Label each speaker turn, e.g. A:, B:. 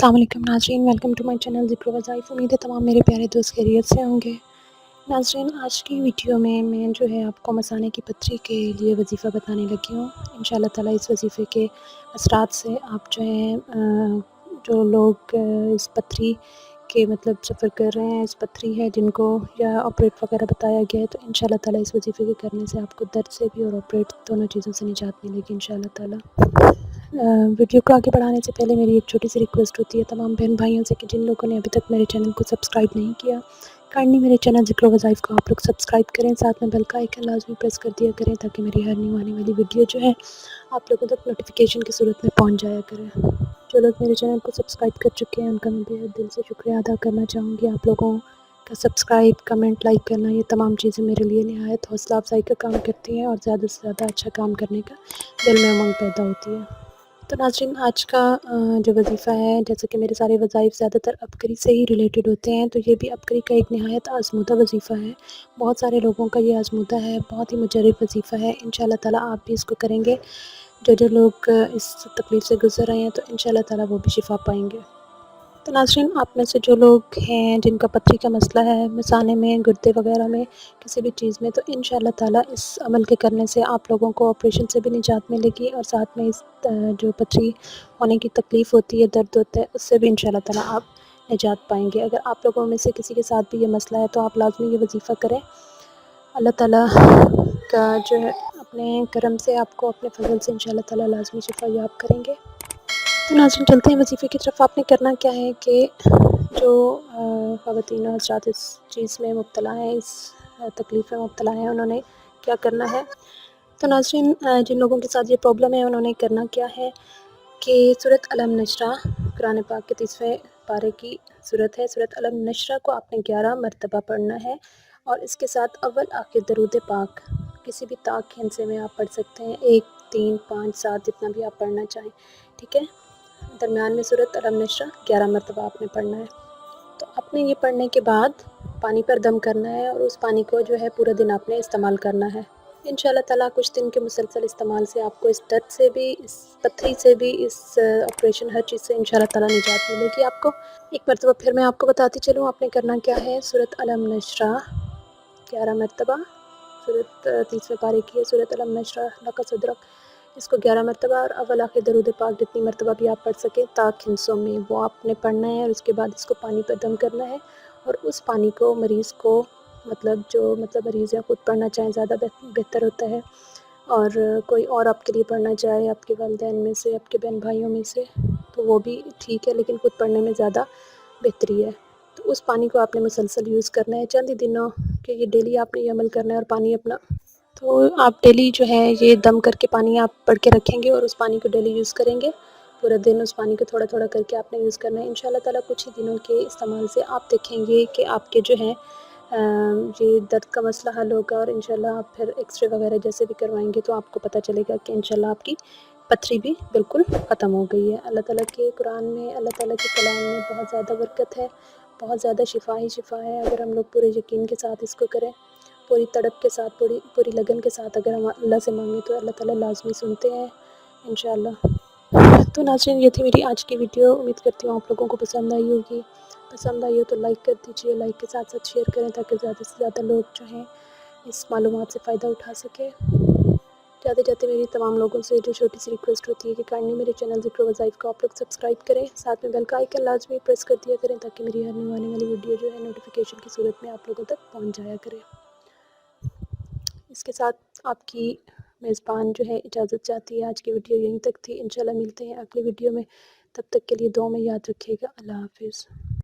A: अस्सलाम वालेकुम नाज़रीन, वेलकम टू माय चैनल ज़िक्र वज़ाइफ। उम्मीद है तमाम मेरे प्यारे दोस्त खैरियत से होंगे। नाज़रीन, आज की वीडियो में मैं जो है आपको मसाने की पथरी के लिए वजीफ़ा बताने लगी हूँ। इंशाअल्लाह ताला इस वजीफ़े के असरात से आप जो है जो लोग इस पथरी के मतलब सफ़र कर रहे हैं, इस पथरी है जिनको या ऑपरेट वगैरह बताया गया है, तो इंशाअल्लाह ताला इस वजीफ़े के करने से आपको दर्द से भी और ऑपरेट दोनों चीज़ों से निजात मिलेगी इंशाअल्लाह ताला। वीडियो को आगे बढ़ाने से पहले मेरी एक छोटी सी रिक्वेस्ट होती है तमाम बहन भाइयों से कि जिन लोगों ने अभी तक मेरे चैनल को सब्सक्राइब नहीं किया, काइंडली मेरे चैनल ज़िक्र वज़ाइफ को आप लोग सब्सक्राइब करें, साथ में बेल का आइकन लाजमी प्रेस कर दिया करें ताकि मेरी हर न्यू आने वाली वीडियो जो है आप लोगों तक नोटिफिकेशन की सूरत में पहुंच जाया करें। जो लोग मेरे चैनल को सब्सक्राइब कर चुके हैं उनका मैं बेहद दिल से शुक्रिया अदा करना चाहूँगी। आप लोगों का सब्सक्राइब, कमेंट, लाइक करना, ये तमाम चीज़ें मेरे लिए निहायत हौसला अफजाई का काम करती हैं और ज़्यादा से ज़्यादा अच्छा काम करने का दिल में उमंग पैदा होती है। तो नाज़रीन, आज का जो वजीफ़ा है, जैसे कि मेरे सारे वज़ाइफ ज़्यादातर अपकरी से ही रिलेटेड होते हैं, तो ये भी अपकरी का एक नहायत आज़मूदा वजीफ़ा है। बहुत सारे लोगों का ये आज़मूदा है, बहुत ही मुजर्रब वजीफ़ा है। इंशाअल्लाह ताला आप भी इसको करेंगे। जो लोग इस तकलीफ़ से गुज़र रहे हैं, तो इंशाअल्लाह ताला वो भी शिफ़ा पाएंगे। तो नाज़रीन, आप में से जो लोग हैं जिनका पथरी का मसला है, मसाने में, गुर्दे वगैरह में, किसी भी चीज़ में, तो इंशाअल्लाह ताला इस अमल के करने से आप लोगों को ऑपरेशन से भी निजात मिलेगी और साथ में इस जो पथरी होने की तकलीफ़ होती है, दर्द होता है, उससे भी इंशाअल्लाह ताला आप निजात पाएंगे। अगर आप लोगों में से किसी के साथ भी ये मसला है तो आप लाज़मी ये वजीफ़ा करें। अल्लाह ताला का जो है अपने करम से आपको अपने फजल से इंशाअल्लाह ताला लाज़मी शिफ़ा याब करेंगे। तो नाज़रीन, चलते हैं वजीफ़े की तरफ। आपने करना क्या है कि जो ख़वातीन और हज़रात इस चीज़ में मुब्तला हैं, इस तकलीफ़ में मुब्तला हैं, उन्होंने क्या करना है। तो नाज़रीन, जिन लोगों के साथ ये प्रॉब्लम है उन्होंने करना क्या है कि सूरत अलम नशरा, कुरान पाक के 30वें पारे की सूरत है, सूरत अलम नशरा को आपने 11 मरतबा पढ़ना है और इसके साथ अव्वल आखिर दरूद पाक किसी भी ताक के हिस्से में आप पढ़ सकते हैं, 1, 3, 5, 7 जितना भी आप पढ़ना चाहें, ठीक है। दरमियान में सूरत अलम नशरा 11 मरतबा आपने पढ़ना है। तो आपने ये पढ़ने के बाद पानी पर दम करना है और उस पानी को जो है पूरा दिन आपने इस्तेमाल करना है। इंशाअल्लाह ताला कुछ दिन के मुसलसल इस्तेमाल से आपको इस दर्द से भी, इस पथरी से भी, इस ऑपरेशन हर चीज़ से इंशाअल्लाह ताला निजात मिलेगी आपको। एक मरतबा फिर मैं आपको बताती चलूँ आपने करना क्या है। सूरत अलम नशरा 11 मरतबा, सूरत 30वें पारे की है, सूरत अलम नशरा लका सदरक, इसको 11 मरतबा और अव्वल आखिर दरूद पाक जितनी मरतबा भी आप पढ़ सकें ताक हिस्सों में वो आपने पढ़ना है और उसके बाद इसको पानी पर दम करना है और उस पानी को मरीज़ को जो मरीज़ या ख़ुद पढ़ना चाहें ज़्यादा बेहतर होता है और कोई और आपके लिए पढ़ना चाहे आपके वालिदैन में से, आपके बहन भाइयों में से, तो वो भी ठीक है, लेकिन ख़ुद पढ़ने में ज़्यादा बेहतरी है। तो उस पानी को आपने मुसलसल यूज़ करना है चंद ही दिनों के, ये डेली आपने ये अमल करना है और पानी अपना, तो आप डेली जो है ये दम करके पानी आप पढ़ के रखेंगे और उस पानी को डेली यूज़ करेंगे। पूरा दिन उस पानी को थोड़ा थोड़ा करके आपने यूज़ करना है। इंशाअल्लाह ताला कुछ ही दिनों के इस्तेमाल से आप देखेंगे कि आपके जो है ये दर्द का मसला हल होगा और इंशाअल्लाह आप फिर एक्सरे वगैरह जैसे भी करवाएंगे तो आपको पता चलेगा कि इंशाअल्लाह आपकी पथरी भी बिल्कुल ख़त्म हो गई है। अल्लाह ताला के कुरान में, अल्लाह ताला के कलाम में बहुत ज़्यादा बरकत है, बहुत ज़्यादा शिफा ही शिफा है। अगर हम लोग पूरे यकीन के साथ इसको करें, पूरी तड़प के साथ, पूरी लगन के साथ अगर हम अल्लाह से मांगें तो अल्लाह ताला लाज़मी सुनते हैं इंशाअल्लाह। तो नाज़रीन, ये थी मेरी आज की वीडियो। उम्मीद करती हूँ आप लोगों को पसंद आई होगी। पसंद आई हो तो लाइक कर दीजिए, लाइक के साथ साथ शेयर करें ताकि ज़्यादा से ज़्यादा लोग जो हैं इस मालूमात से फ़ायदा उठा सकें। जाते जाते मेरी तमाम लोगों से जो छोटी सी रिक्वेस्ट होती है कि काइंडली मेरे चैनल ज़िक्र वज़ाइफ को आप लोग सब्सक्राइब करें, साथ में बेल का आइकन लाजमी प्रेस कर दिया करें ताकि मेरी हर न्यू आने वाली वीडियो जो है नोटिफिकेशन की सूरत में आप लोगों तक पहुँच जाया करे। इसके साथ आपकी मेज़बान जो है इजाज़त चाहती है। आज की वीडियो यहीं तक थी। इंशाल्लाह मिलते हैं अगली वीडियो में, तब तक के लिए दुआ में याद रखिएगा। अल्लाह हाफ़िज़।